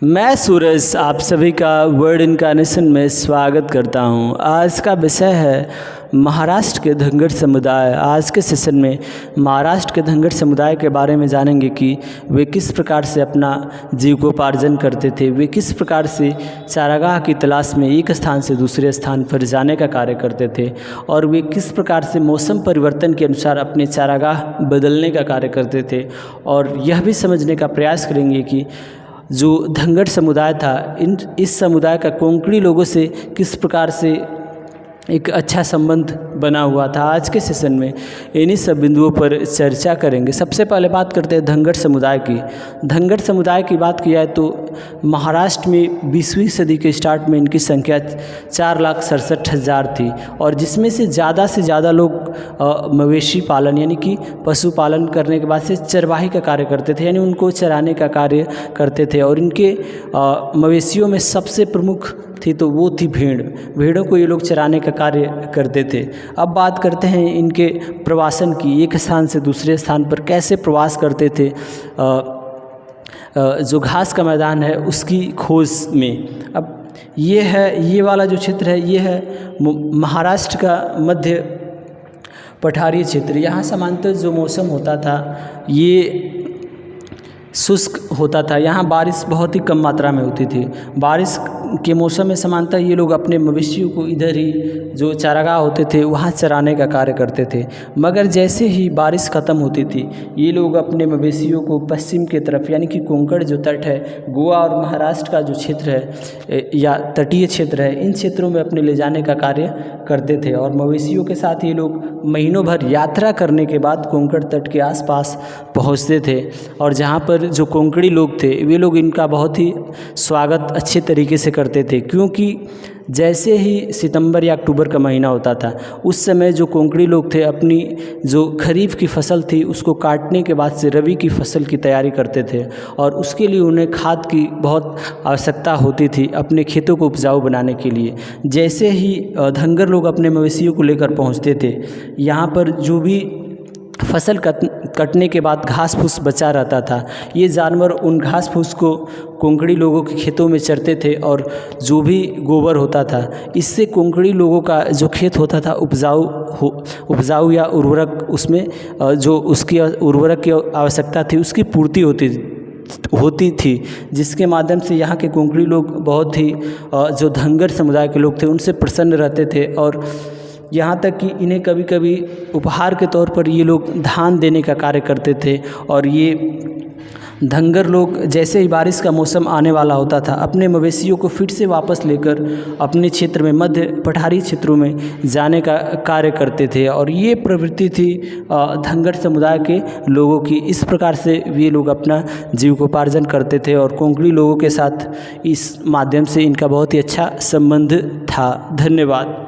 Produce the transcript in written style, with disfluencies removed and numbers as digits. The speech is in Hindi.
मैं सूरज आप सभी का वर्ड इनकार्नेशन में स्वागत करता हूं। आज का विषय है महाराष्ट्र के धंगर समुदाय। आज के सेशन में महाराष्ट्र के धंगर समुदाय के बारे में जानेंगे कि वे किस प्रकार से अपना जीविकोपार्जन करते थे, वे किस प्रकार से चारागाह की तलाश में एक स्थान से दूसरे स्थान पर जाने का कार्य करते थे और वे किस प्रकार से मौसम परिवर्तन के अनुसार अपने चारागाह बदलने का कार्य करते थे। और यह भी समझने का प्रयास करेंगे कि जो धंगर समुदाय था इस समुदाय का कोंकणी लोगों से किस प्रकार से एक अच्छा संबंध बना हुआ था। आज के सेशन में इन्हीं सब बिंदुओं पर चर्चा करेंगे। सबसे पहले बात करते हैं धंगर समुदाय की। धंगर समुदाय की बात की जाए तो महाराष्ट्र में 20वीं सदी के स्टार्ट में इनकी संख्या 4,67,000 थी और जिसमें से ज़्यादा लोग मवेशी पालन यानी कि पशुपालन करने के बाद से चरवाही का कार्य करते थे, यानी उनको चराने का कार्य करते थे। और इनके मवेशियों में सबसे प्रमुख थी तो वो थी भेड़ों को ये लोग चराने का कार्य करते थे। अब बात करते हैं इनके प्रवासन की, एक स्थान से दूसरे स्थान पर कैसे प्रवास करते थे। जो घास का मैदान है उसकी खोज में। अब ये वाला जो क्षेत्र है ये है महाराष्ट्र का मध्य पठारीय क्षेत्र। यहाँ सामान्यतः जो मौसम होता था ये शुष्क होता था। यहाँ बारिश बहुत ही कम मात्रा में होती थी। बारिश के मौसम में सामान्यतः ये लोग अपने मवेशियों को इधर ही जो चारागाह होते थे वहाँ चराने का कार्य करते थे। मगर जैसे ही बारिश ख़त्म होती थी ये लोग अपने मवेशियों को पश्चिम के तरफ यानी कि कोंकण जो तट है, गोवा और महाराष्ट्र का जो क्षेत्र है या तटीय क्षेत्र है, इन क्षेत्रों में अपने ले जाने का कार्य करते थे। और मवेशियों के साथ ये लोग महीनों भर यात्रा करने के बाद कोंकण तट के आसपास पहुँचते थे। और जहाँ पर जो कोंकणी लोग थे वे लोग इनका बहुत ही स्वागत अच्छे तरीके से करते थे, क्योंकि जैसे ही सितंबर या अक्टूबर का महीना होता था उस समय जो कोंकणी लोग थे अपनी जो खरीफ की फसल थी उसको काटने के बाद से रबी की फसल की तैयारी करते थे और उसके लिए उन्हें खाद की बहुत आवश्यकता होती थी अपने खेतों को उपजाऊ बनाने के लिए। जैसे ही धंगर लोग अपने मवेशियों को लेकर पहुंचते थे, यहाँ पर जो भी फसल कटने के बाद घास फूस बचा रहता था ये जानवर उन घास फूस को कोंकणी लोगों के खेतों में चरते थे और जो भी गोबर होता था इससे कोंकणी लोगों का जो खेत होता था उपजाऊ या उर्वरक उसमें जो उसकी उर्वरक की आवश्यकता थी उसकी पूर्ति होती थी, जिसके माध्यम से यहाँ के कोंकणी लोग बहुत ही जो धंगर समुदाय के लोग थे उनसे प्रसन्न रहते थे। और यहाँ तक कि इन्हें कभी कभी उपहार के तौर पर ये लोग धान देने का कार्य करते थे। और ये धंगर लोग जैसे ही बारिश का मौसम आने वाला होता था अपने मवेशियों को फिर से वापस लेकर अपने क्षेत्र में मध्य पठारी क्षेत्रों में जाने का कार्य करते थे। और ये प्रवृत्ति थी धंगर समुदाय के लोगों की। इस प्रकार से वे लोग अपना जीविकोपार्जन करते थे और कोंकणी लोगों के साथ इस माध्यम से इनका बहुत ही अच्छा संबंध था। धन्यवाद।